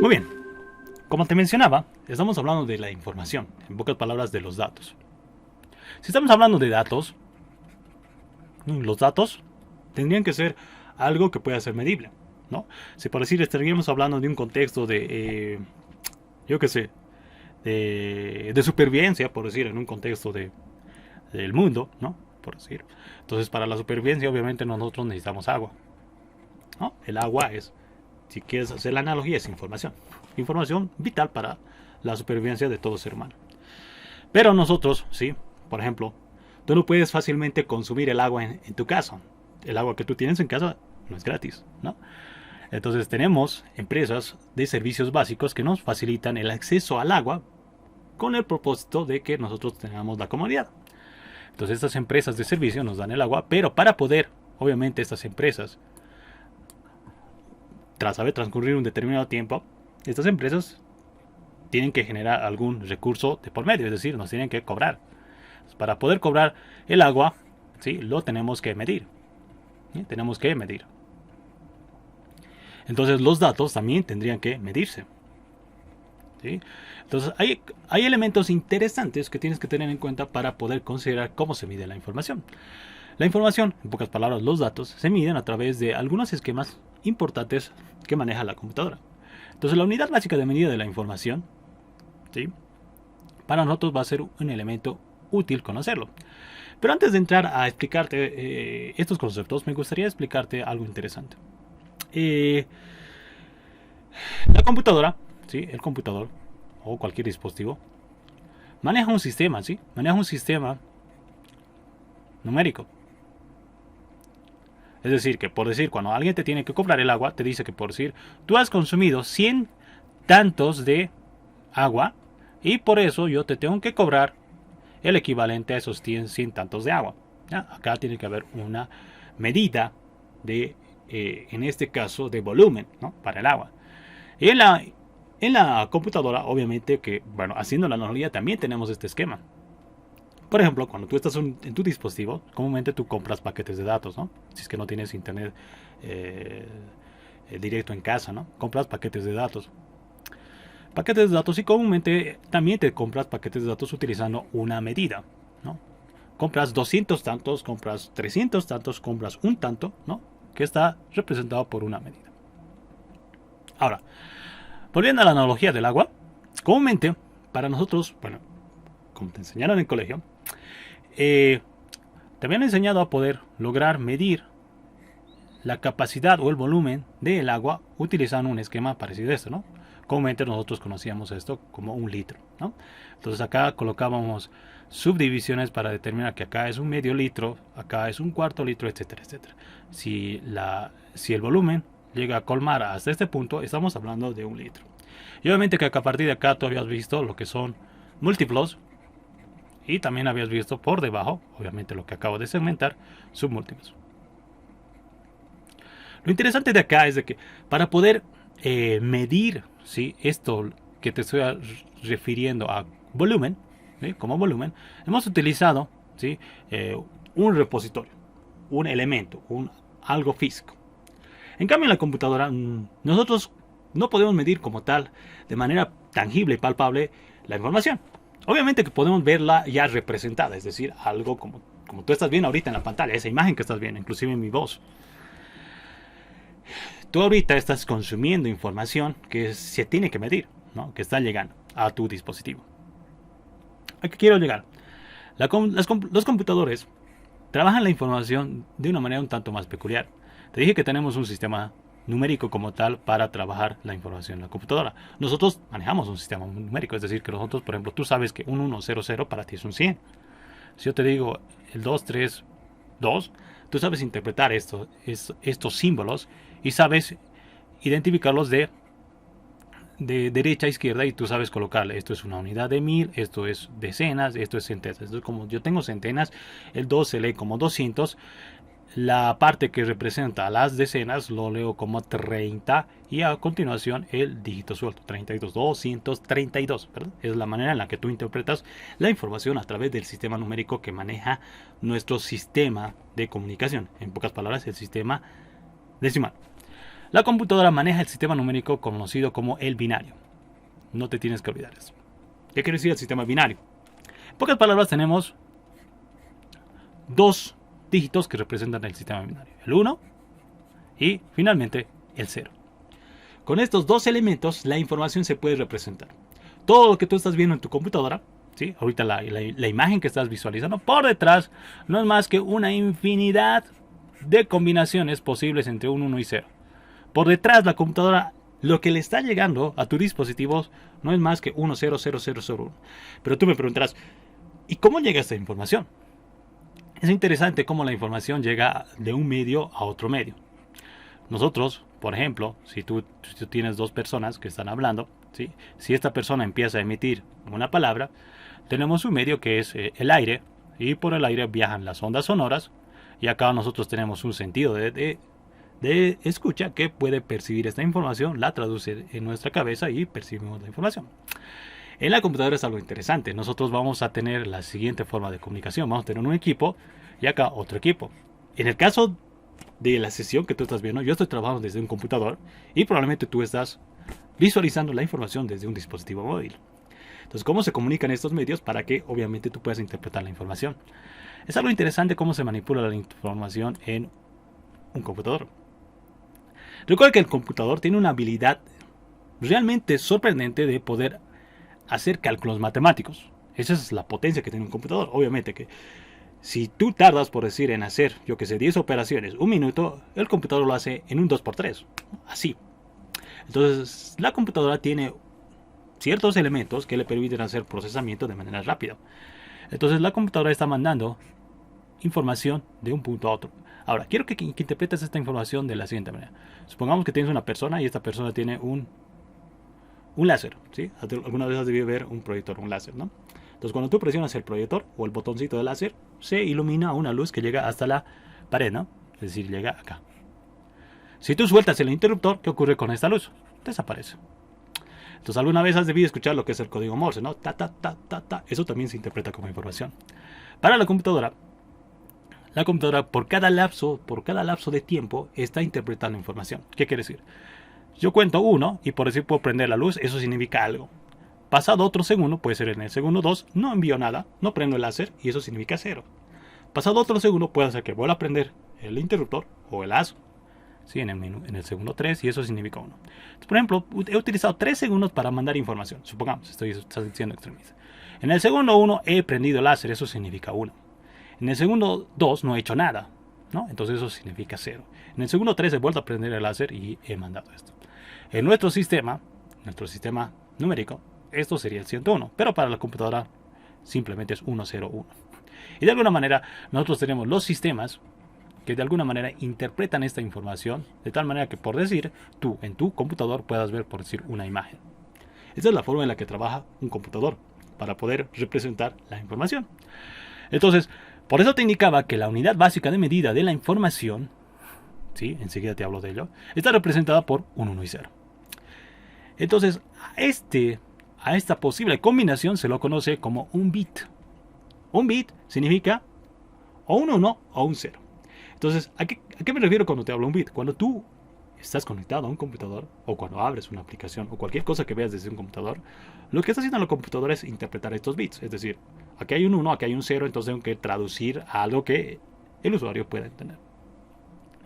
Muy bien, como te mencionaba, estamos hablando de la información, en pocas palabras de los datos. Si estamos hablando de datos, los datos tendrían que ser algo que pueda ser medible, ¿no? Si por decir estaríamos hablando de un contexto de, yo qué sé, de supervivencia, por decir, en un contexto del mundo, ¿no? Por decir. Entonces, para la supervivencia, obviamente, nosotros necesitamos agua, ¿no? El agua es, si quieres hacer la analogía, es información. Información vital para la supervivencia de todo ser humano. Pero nosotros, sí, por ejemplo, tú no puedes fácilmente consumir el agua en tu casa. El agua que tú tienes en casa no es gratis, ¿no? Entonces tenemos empresas de servicios básicos que nos facilitan el acceso al agua con el propósito de que nosotros tengamos la comodidad. Entonces estas empresas de servicio nos dan el agua, pero para poder, obviamente estas empresas, tras haber transcurrido un determinado tiempo, estas empresas tienen que generar algún recurso de por medio, es decir, nos tienen que cobrar. Para poder cobrar el agua, ¿sí? Lo tenemos que medir. ¿Sí? Tenemos que medir. Entonces los datos también tendrían que medirse. ¿Sí? Entonces hay elementos interesantes que tienes que tener en cuenta para poder considerar cómo se mide la información. La información, en pocas palabras, los datos, se miden a través de algunos esquemas importantes que maneja la computadora. Entonces la unidad básica de medida de la información, ¿sí? Para nosotros va a ser un elemento útil conocerlo. Pero antes de entrar a explicarte estos conceptos, me gustaría explicarte algo interesante. La computadora, ¿sí? El computador o cualquier dispositivo maneja un sistema, ¿sí? Maneja un sistema numérico. Es decir, que por decir, cuando alguien te tiene que cobrar el agua, te dice que por decir, tú has consumido 100 tantos de agua y por eso yo te tengo que cobrar el equivalente a esos 100 tantos de agua. ¿Ya? Acá tiene que haber una medida de, en este caso, de volumen, ¿no? Para el agua. Y en la computadora, obviamente que, bueno, haciendo la analogía también tenemos este esquema. Por ejemplo, cuando tú estás en tu dispositivo, comúnmente tú compras paquetes de datos, ¿no? Si es que no tienes internet directo en casa, ¿no? Compras paquetes de datos. Paquetes de datos y comúnmente también te compras paquetes de datos utilizando una medida, ¿no? Compras 200 tantos, compras 300 tantos, compras un tanto, ¿no? Que está representado por una medida. Ahora, volviendo a la analogía del agua, comúnmente para nosotros, bueno, como te enseñaron en el colegio, te habían enseñado a poder lograr medir la capacidad o el volumen del agua utilizando un esquema parecido a esto, ¿no? Comúnmente nosotros conocíamos esto como un litro, ¿no? Entonces acá colocábamos subdivisiones para determinar que acá es un medio litro, acá es un cuarto litro, etcétera, etcétera. Si el volumen llega a colmar hasta este punto, estamos hablando de un litro. Y obviamente que a partir de acá tú habías visto lo que son múltiplos y también habías visto por debajo, obviamente lo que acabo de segmentar, submúltiplos. Lo interesante de acá es de que para poder medir, ¿sí? Esto que te estoy refiriendo a volumen, ¿sí? Como volumen, hemos utilizado, ¿sí? Un repositorio, un elemento, algo físico. En cambio en la computadora nosotros no podemos medir como tal, de manera tangible y palpable, la información. Obviamente que podemos verla ya representada, es decir, algo como tú estás viendo ahorita en la pantalla, esa imagen que estás viendo, inclusive en mi voz. Tú ahorita estás consumiendo información que se tiene que medir, ¿no? Que está llegando a tu dispositivo. ¿A qué quiero llegar? Los computadores trabajan la información de una manera un tanto más peculiar. Te dije que tenemos un sistema numérico como tal para trabajar la información en la computadora. Nosotros manejamos un sistema numérico, es decir, que nosotros, por ejemplo, tú sabes que un 100 para ti es un 100. Si yo te digo el 232, tú sabes interpretar estos símbolos y sabes identificarlos de derecha a izquierda y tú sabes colocarle esto es una unidad de 1000, esto es decenas, esto es centenas. Entonces, como yo tengo centenas, el 2 se lee como 200, la parte que representa las decenas lo leo como 30 y a continuación el dígito suelto, 32, 232, ¿verdad? Es la manera en la que tú interpretas la información a través del sistema numérico que maneja nuestro sistema de comunicación, en pocas palabras el sistema decimal. La computadora maneja el sistema numérico conocido como el binario. No te tienes que olvidar eso. ¿Qué quiere decir el sistema binario? En pocas palabras, tenemos dos dígitos que representan el sistema binario. El 1 y finalmente el 0. Con estos dos elementos la información se puede representar. Todo lo que tú estás viendo en tu computadora, ¿sí? Ahorita la imagen que estás visualizando por detrás no es más que una infinidad de combinaciones posibles entre un 1 y 0. Por detrás la computadora, lo que le está llegando a tu dispositivo no es más que 1, 0, 0, 0, 0, 1. Pero tú me preguntarás, ¿y cómo llega esta información? Es interesante cómo la información llega de un medio a otro medio. Nosotros, por ejemplo, si tú tienes dos personas que están hablando, ¿sí? Si esta persona empieza a emitir una palabra, tenemos un medio que es el aire, y por el aire viajan las ondas sonoras, y acá nosotros tenemos un sentido de escucha que puede percibir esta información, la traduce en nuestra cabeza y percibimos la información. En la computadora es algo interesante. Nosotros vamos a tener la siguiente forma de comunicación. Vamos a tener un equipo y acá otro equipo. En el caso de la sesión que tú estás viendo, yo estoy trabajando desde un computador y probablemente tú estás visualizando la información desde un dispositivo móvil. Entonces, ¿cómo se comunican estos medios para que obviamente tú puedas interpretar la información? Es algo interesante cómo se manipula la información en un computador. Recuerda que el computador tiene una habilidad realmente sorprendente de poder hacer cálculos matemáticos. Esa es la potencia que tiene un computador. Obviamente que si tú tardas, por decir, en hacer, yo que sé, 10 operaciones, un minuto, el computador lo hace en un 2×3. Así. Entonces, la computadora tiene ciertos elementos que le permiten hacer procesamiento de manera rápida. Entonces, la computadora está mandando información de un punto a otro. Ahora, quiero que interpretes esta información de la siguiente manera. Supongamos que tienes una persona y esta persona tiene un láser, ¿sí? Alguna vez has debido ver un proyector, un láser, ¿no? Entonces, cuando tú presionas el proyector o el botoncito del láser, se ilumina una luz que llega hasta la pared, ¿no? Es decir, llega acá. Si tú sueltas el interruptor, ¿qué ocurre con esta luz? Desaparece. Entonces, alguna vez has debido escuchar lo que es el código Morse, ¿no? Ta, ta, ta, ta, ta. Eso también se interpreta como información. Para la computadora por cada lapso de tiempo está interpretando información. ¿Qué quiere decir? Yo cuento 1 y por decir puedo prender la luz, eso significa algo. Pasado otro segundo, puede ser en el segundo 2, no envío nada, no prendo el láser y eso significa 0. Pasado otro segundo, puede hacer que vuelva a prender el interruptor o el lazo, ¿sí? en el segundo 3 y eso significa 1. Entonces, por ejemplo, he utilizado 3 segundos para mandar información. Supongamos, estoy diciendo extremista. En el segundo 1 he prendido el láser, eso significa 1. En el segundo 2 no he hecho nada, ¿no? Entonces eso significa 0. En el segundo 3 he vuelto a prender el láser y he mandado esto. En nuestro sistema numérico, esto sería el 101, pero para la computadora simplemente es 101. Y de alguna manera nosotros tenemos los sistemas que de alguna manera interpretan esta información de tal manera que, por decir, tú en tu computador puedas ver, por decir, una imagen. Esta es la forma en la que trabaja un computador para poder representar la información. Entonces, por eso te indicaba que la unidad básica de medida de la información, ¿sí? Enseguida te hablo de ello, está representada por un 1 y 0. Entonces, a esta posible combinación se lo conoce como un bit. Un bit significa o un 1 o un 0. Entonces, ¿a qué me refiero cuando te hablo de un bit? Cuando tú estás conectado a un computador, o cuando abres una aplicación, o cualquier cosa que veas desde un computador, lo que está haciendo la computadora es interpretar estos bits. Es decir, aquí hay un 1, aquí hay un 0, entonces tengo que traducir a algo que el usuario pueda entender.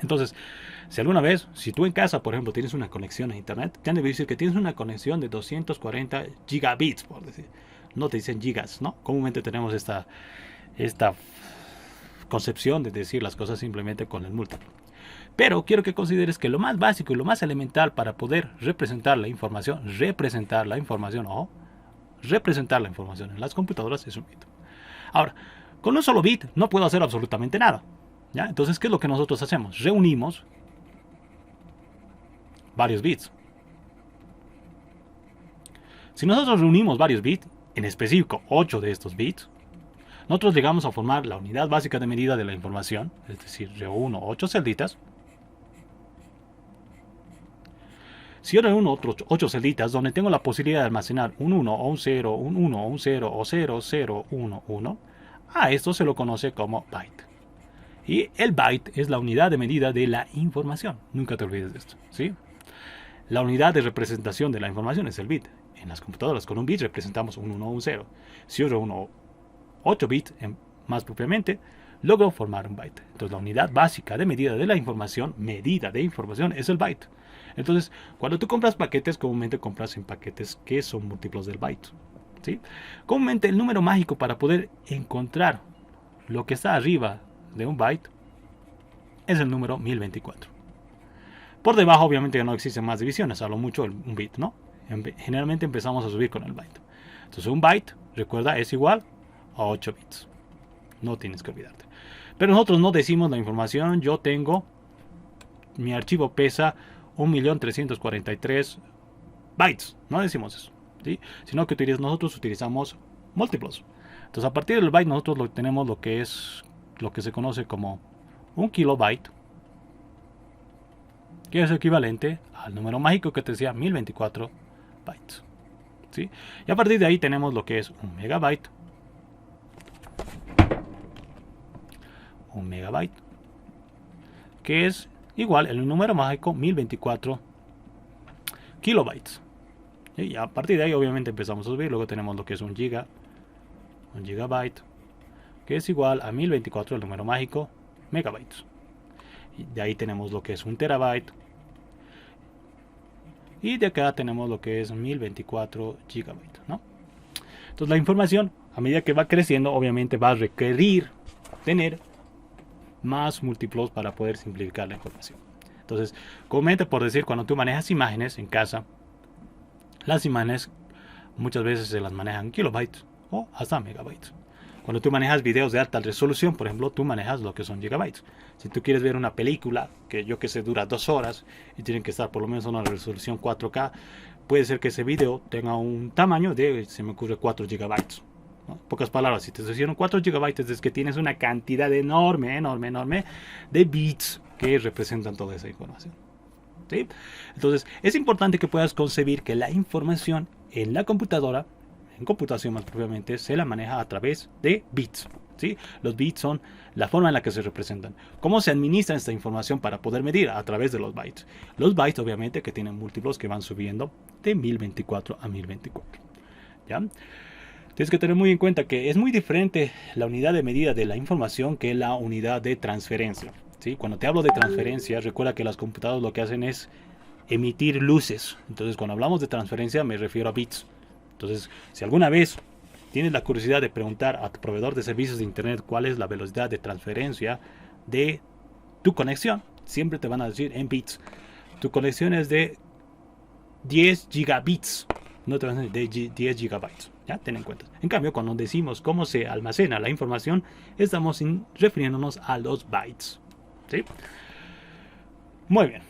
Entonces, si alguna vez, si tú en casa, por ejemplo, tienes una conexión a internet, te han de decir que tienes una conexión de 240 gigabits, por decir. No te dicen gigas, ¿no? Comúnmente tenemos esta concepción de decir las cosas simplemente con el múltiplo. Pero quiero que consideres que lo más básico y lo más elemental para poder representar la información en las computadoras es un bit. Ahora, con un solo bit no puedo hacer absolutamente nada, ¿ya? Entonces, ¿qué es lo que nosotros hacemos? Reunimos varios bits. Si nosotros reunimos varios bits, en específico 8 de estos bits, nosotros llegamos a formar la unidad básica de medida de la información, es decir, reúno 8 celditas. Si yo reúno otros 8 celditas donde tengo la posibilidad de almacenar un 1 o un 0, un 1 o un 0 o 0, 0, 1, 1, a esto se lo conoce como byte. Y el byte es la unidad de medida de la información. Nunca te olvides de esto, ¿sí? La unidad de representación de la información es el bit. En las computadoras con un bit representamos un 1 o un 0. Si uso 8 bits más propiamente, logro formar un byte. Entonces la unidad básica de medida de la información, es el byte. Entonces, cuando tú compras paquetes, comúnmente compras en paquetes que son múltiplos del byte, ¿sí? Comúnmente el número mágico para poder encontrar lo que está arriba de un byte es el número 1024. Por debajo obviamente no existen más divisiones, a lo mucho un bit, ¿no? Generalmente empezamos a subir con el byte. Entonces un byte, recuerda, es igual a 8 bits. No tienes que olvidarte. Pero nosotros no decimos la información. Yo tengo, mi archivo pesa 1.343.000 bytes. No decimos eso, ¿sí? Sino que nosotros utilizamos múltiplos. Entonces a partir del byte nosotros tenemos lo que se conoce como un kilobyte, que es equivalente al número mágico que te decía 1024 bytes, ¿sí? Y a partir de ahí tenemos lo que es un megabyte. Un megabyte, que es igual el número mágico 1024 kilobytes. Y a partir de ahí obviamente empezamos a subir. Luego tenemos lo que es un gigabyte, que es igual a 1024 el número mágico megabytes. Y de ahí tenemos lo que es un terabyte. Y de acá tenemos lo que es 1024 gigabytes, ¿no? Entonces la información, a medida que va creciendo, obviamente va a requerir tener más múltiplos para poder simplificar la información. Entonces, comúnmente, por decir, cuando tú manejas imágenes en casa, las imágenes muchas veces se las manejan kilobytes o hasta megabytes. Cuando tú manejas videos de alta resolución, por ejemplo, tú manejas lo que son gigabytes. Si tú quieres ver una película que dura 2 horas y tienen que estar por lo menos en una resolución 4K, puede ser que ese video tenga un tamaño de, se me ocurre, 4 gigabytes. ¿No? Pocas palabras, si te hicieron 4 gigabytes es que tienes una cantidad enorme de bits que representan toda esa información, ¿sí? Entonces es importante que puedas concebir que la información en la computadora, en computación más propiamente, se la maneja a través de bits, ¿sí? Los bits son la forma en la que se representan. ¿Cómo se administra esta información para poder medir? A través de los bytes. Los bytes obviamente que tienen múltiplos que van subiendo de 1024 a 1024, ¿ya? Tienes que tener muy en cuenta que es muy diferente la unidad de medida de la información que la unidad de transferencia, ¿sí? Cuando te hablo de transferencia, recuerda que las computadoras lo que hacen es emitir luces. Entonces, cuando hablamos de transferencia, me refiero a bits. Entonces, si alguna vez tienes la curiosidad de preguntar a tu proveedor de servicios de internet cuál es la velocidad de transferencia de tu conexión, siempre te van a decir en bits. Tu conexión es de 10 gigabits, no te van a decir de 10 gigabytes. Ya, ten en cuenta. En cambio, cuando decimos cómo se almacena la información, estamos refiriéndonos a los bytes, ¿sí? Muy bien.